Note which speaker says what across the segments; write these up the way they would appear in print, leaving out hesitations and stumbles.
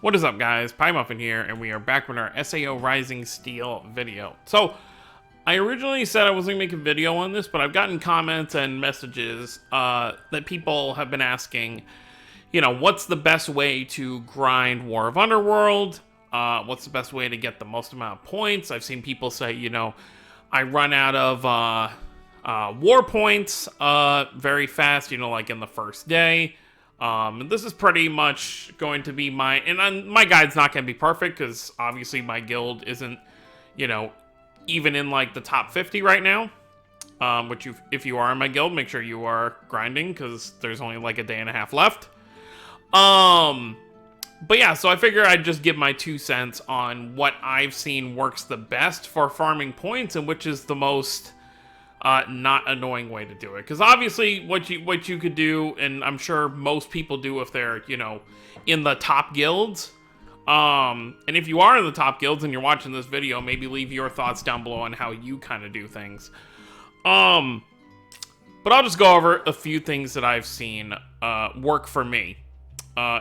Speaker 1: What is up, guys? Pie Muffin here, and we are back with our SAO Rising Steel video. So, I originally said I wasn't going to make a video on this, but I've gotten comments and messages that people have been asking, you know, what's the best way to grind War of Underworld? What's the best way to get the most amount of points? I've seen people say, you know, I run out of war points very fast, you know, like in the first day. And this is pretty much going to be my guide's not going to be perfect because obviously my guild isn't, you know, even in like the top 50 right now. Which if you are in my guild, make sure you are grinding because there's only like a day and a half left. But yeah, so I figure I'd just give my 2 cents on what I've seen works the best for farming points and which is the most not annoying way to do it. Because obviously what you could do, and I'm sure most people do if they're, you know, in the top guilds. And if you are in the top guilds and you're watching this video, maybe leave your thoughts down below on how you kind of do things. But I'll just go over a few things that I've seen work for me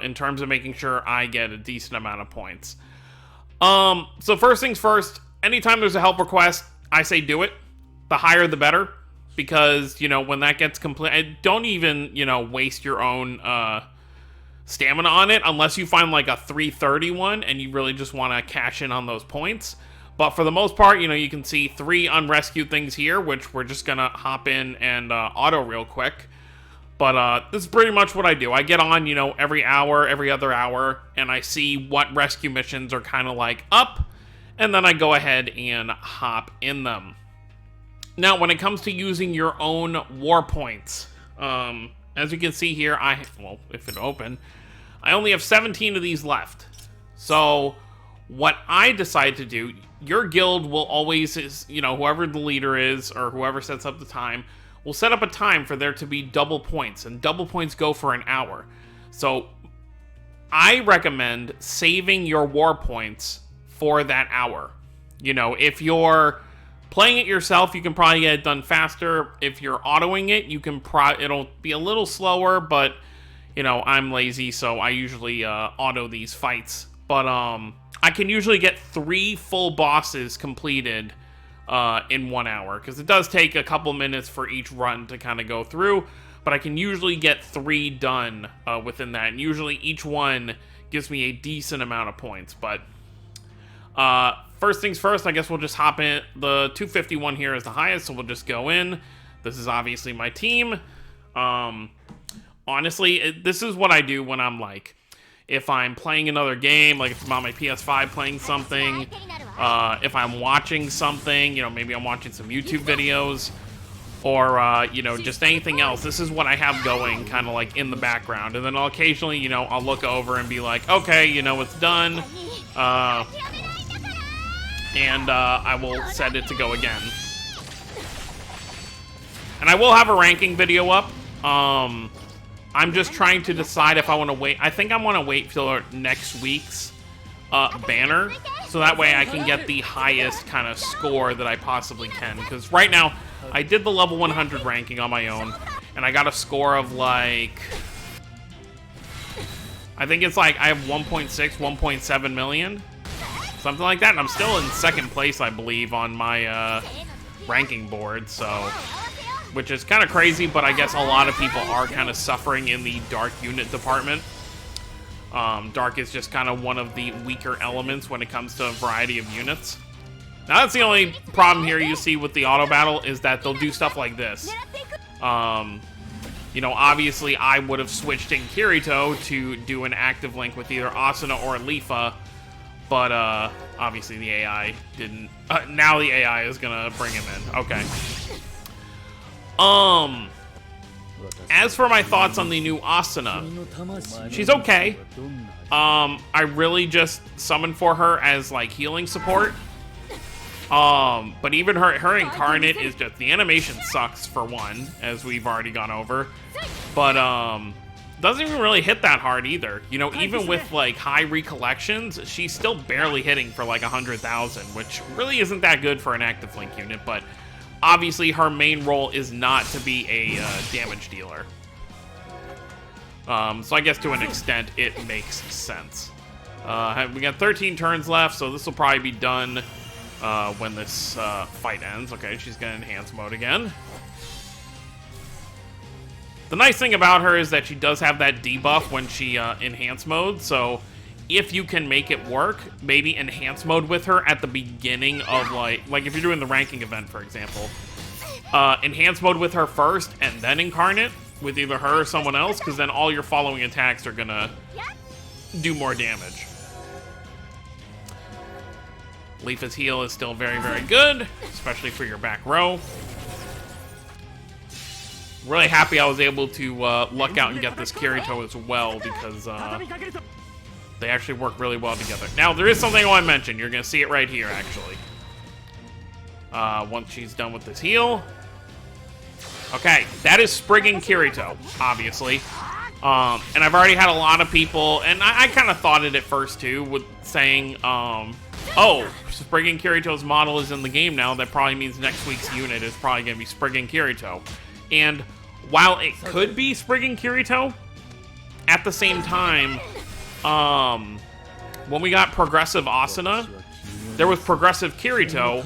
Speaker 1: in terms of making sure I get a decent amount of points. So first things first, anytime there's a help request, I say do it. The higher the better, because, you know, when that gets complete, don't even, you know, waste your own stamina on it unless you find like a 331 and you really just want to cash in on those points. But for the most part, you know, you can see 3 unrescued things here, which we're just gonna hop in and auto real quick. But this is pretty much what I do. I get on, you know, every hour, every other hour, and I see what rescue missions are kind of like up, and then I go ahead and hop in them. Now, when it comes to using your own war points, as you can see here, well, if it open, I only have 17 of these left. So, what I decide to do, your guild will always, you know, whoever the leader is, or whoever sets up the time, will set up a time for there to be double points, and double points go for an hour. So, I recommend saving your war points for that hour. You know, if you're playing it yourself, you can probably get it done faster. If you're autoing it, you can it'll be a little slower, but, you know, I'm lazy, so I usually auto these fights. But I can usually get 3 full bosses completed in 1 hour, because it does take a couple minutes for each run to kind of go through, but I can usually get 3 done within that, and usually each one gives me a decent amount of points. But first things first, I guess we'll just hop in. The 251 here is the highest, so we'll just go in. This is obviously my team. Honestly, this is what I do when I'm like, if I'm playing another game, like if I'm on my PS5 playing something, if I'm watching something, you know, maybe I'm watching some YouTube videos, or, you know, just anything else. This is what I have going kind of like in the background. And then I'll occasionally, you know, I'll look over and be like, okay, you know, it's done. And I will set it to go again. And I will have a ranking video up. I'm just trying to decide if I want to wait. I think I want to wait till next week's banner, so that way I can get the highest kind of score that I possibly can. Because right now, I did the level 100 ranking on my own, and I got a score of like, I think it's like I have 1.6, 1.7 million. Something like that, and I'm still in 2nd place, I believe, on my ranking board, so, which is kind of crazy, but I guess a lot of people are kind of suffering in the dark unit department. Dark is just kind of one of the weaker elements when it comes to a variety of units. Now, that's the only problem here you see with the auto battle, is that they'll do stuff like this. You know, obviously, I would have switched in Kirito to do an active link with either Asuna or Leafa, but, obviously the AI didn't. Now the AI is gonna bring him in. Okay. As for my thoughts on the new Asuna, she's okay. I really just summoned for her as, like, healing support. But even her incarnate is just, the animation sucks, for one, as we've already gone over. But, doesn't even really hit that hard either. You know, even with, like, high recollections, she's still barely hitting for, like, 100,000, which really isn't that good for an active link unit, but obviously her main role is not to be a damage dealer. So I guess to an extent, it makes sense. We got 13 turns left, so this will probably be done when this fight ends. Okay, she's gonna enhance mode again. The nice thing about her is that she does have that debuff when she enhance mode, so if you can make it work, maybe enhance mode with her at the beginning of like if you're doing the ranking event, for example, enhance mode with her first and then incarnate with either her or someone else, because then all your following attacks are gonna do more damage. Leafa's heal is still very, very good, especially for your back row. Really happy I was able to luck out and get this Kirito as well, because they actually work really well together. Now, there is something I want to mention. You're going to see it right here, actually. Once she's done with this heal. Okay, that is Sprigging Kirito, obviously. And I've already had a lot of people, and I kind of thought it at first, too, with saying, oh, Sprigging Kirito's model is in the game now. That probably means next week's unit is probably going to be Sprigging Kirito. And while it could be Sprigging Kirito, at the same time, when we got Progressive Asuna, there was Progressive Kirito,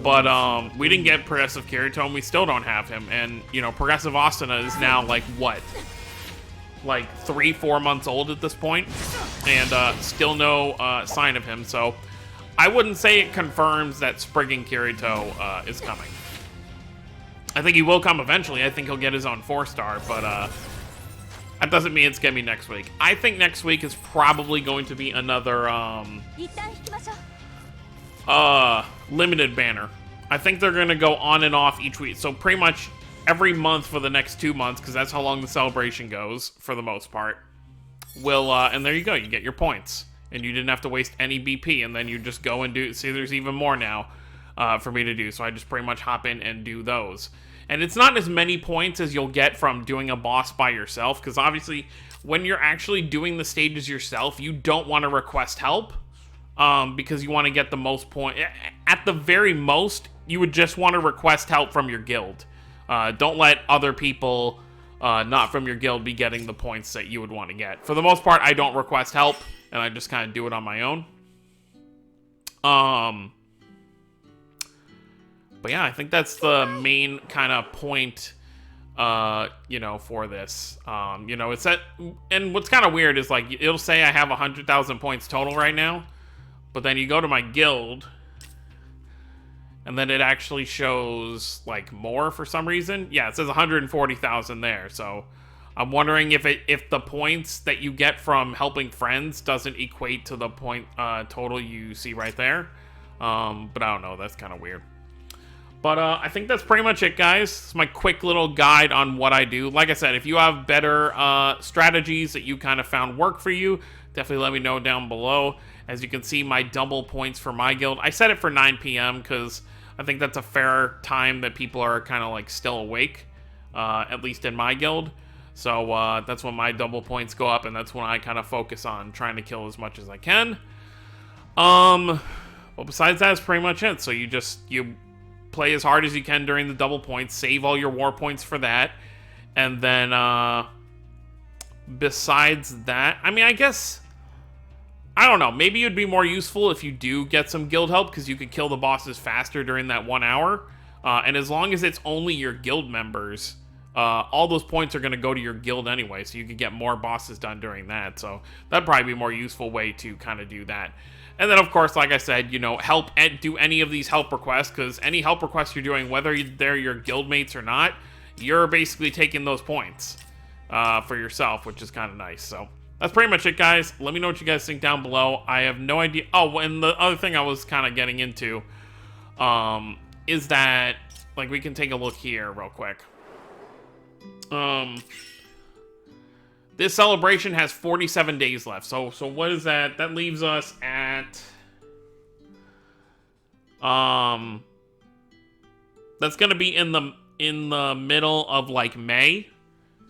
Speaker 1: but we didn't get Progressive Kirito, and we still don't have him. And, you know, Progressive Asuna is now, like, what? Like 3-4 months old at this point, and still no sign of him, so I wouldn't say it confirms that Sprigging Kirito is coming. I think he will come eventually. I think he'll get his own 4-star, but that doesn't mean it's gonna be next week. I think next week is probably going to be another limited banner. I think they're gonna go on and off each week, so pretty much every month for the next 2 months, because that's how long the celebration goes for the most part. Will and there you go, you get your points, and you didn't have to waste any BP, and then you just go and do. See, there's even more now for me to do, so I just pretty much hop in and do those. And it's not as many points as you'll get from doing a boss by yourself, because obviously when you're actually doing the stages yourself, you don't want to request help, because you want to get the most point. At the very most, you would just want to request help from your guild. Don't let other people not from your guild be getting the points that you would want to get. For the most part, I don't request help, and I just kind of do it on my own. But yeah, I think that's the main kind of point, you know, for this. You know, it's that, and what's kind of weird is, like, it'll say I have 100,000 points total right now, but then you go to my guild, and then it actually shows, like, more for some reason. Yeah, it says 140,000 there, so I'm wondering if the points that you get from helping friends doesn't equate to the point total you see right there. But I don't know, that's kind of weird. But I think that's pretty much it, guys. It's my quick little guide on what I do. Like I said, if you have better strategies that you kind of found work for you, definitely let me know down below. As you can see, my double points for my guild, I set it for 9 p.m. because I think that's a fair time that people are kind of like still awake, at least in my guild. So that's when my double points go up, and that's when I kind of focus on trying to kill as much as I can. Well, besides that, is pretty much it. So you play as hard as you can during the double points, save all your war points for that, and then besides that, I mean, I guess, I don't know, maybe it would be more useful if you do get some guild help, because you could kill the bosses faster during that 1 hour, and as long as it's only your guild members, all those points are going to go to your guild anyway, so you could get more bosses done during that. So that'd probably be a more useful way to kind of do that. And then, of course, like I said, you know, help and do any of these help requests, because any help requests you're doing, whether they're your guild mates or not, you're basically taking those points for yourself, which is kind of nice. So that's pretty much it, guys. Let me know what you guys think down below. I have no idea. Oh, and the other thing I was kind of getting into is that, like, we can take a look here real quick. This celebration has 47 days left. So what is that? That leaves us at that's gonna be in the middle of like May.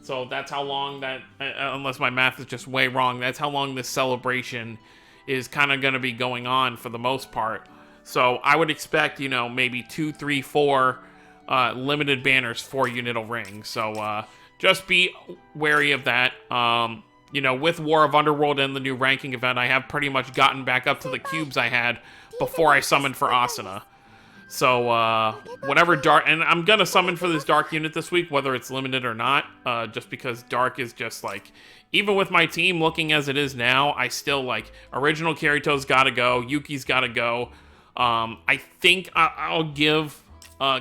Speaker 1: So that's how long that, unless my math is just way wrong, that's how long this celebration is kind of gonna be going on for the most part. So I would expect, you know, maybe 2, 3, 4 limited banners for Unital Ring. So just be wary of that. you know, with War of Underworld and the new ranking event, I have pretty much gotten back up to the cubes I had before I summoned for Asuna. So, whatever Dark... And I'm gonna summon for this Dark unit this week, whether it's limited or not, just because Dark is just, like... Even with my team looking as it is now, I still, like... Original Kirito's gotta go, Yuki's gotta go. I think I'll give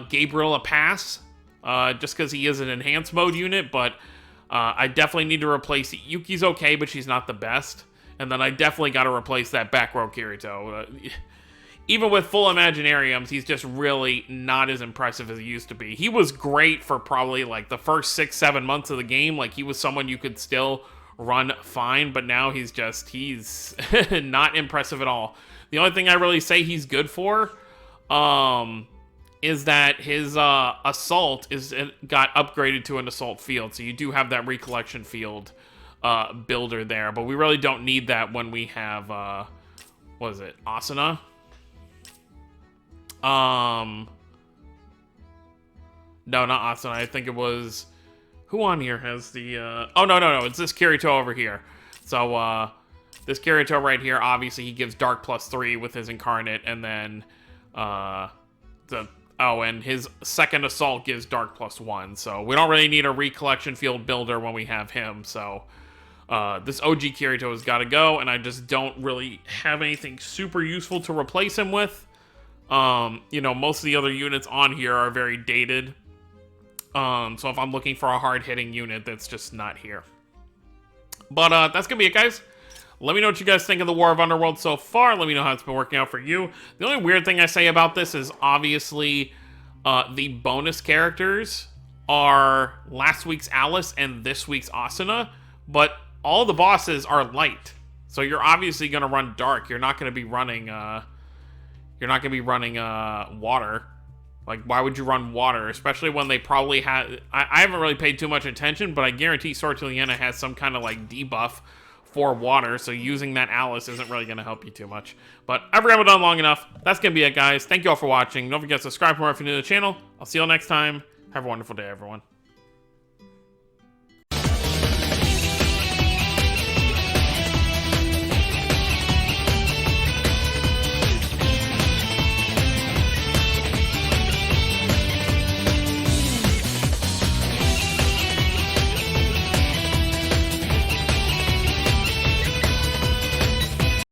Speaker 1: Gabriel a pass, just because he is an enhanced mode unit, but I definitely need to replace... Yuki's okay, but she's not the best. And then I definitely gotta replace that back row Kirito. Even with full Imaginariums, he's just really not as impressive as he used to be. He was great for probably, like, the first 6-7 months of the game. Like, he was someone you could still run fine, but now he's not impressive at all. The only thing I really say he's good for, is that his, Assault got upgraded to an Assault field, so you do have that Recollection field, builder there, but we really don't need that when we have, what is it, Asuna? No, not Asuna. I think it was... Who on here has the, Oh, no. It's this Kirito over here. So, this Kirito right here, obviously, he gives Dark +3 with his Incarnate, and then, and his second Assault gives Dark +1. So, we don't really need a Recollection field builder when we have him, so... this OG Kirito has got to go, and I just don't really have anything super useful to replace him with. You know, most of the other units on here are very dated. So if I'm looking for a hard-hitting unit, that's just not here. But, that's gonna be it, guys. Let me know what you guys think of the War of Underworld so far. Let me know how it's been working out for you. The only weird thing I say about this is, obviously, the bonus characters are last week's Alice and this week's Asuna, but all the bosses are light. So you're obviously gonna run Dark. You're not gonna be running, water. Like, why would you run water? Especially when they probably had... I haven't really paid too much attention, but I guarantee Sword to Liana has some kind of, like, debuff for water, so using that Alice isn't really going to help you too much. But I've rambled on long enough. That's going to be it, guys. Thank you all for watching. Don't forget to subscribe for more if you're new to the channel. I'll see you all next time. Have a wonderful day, everyone.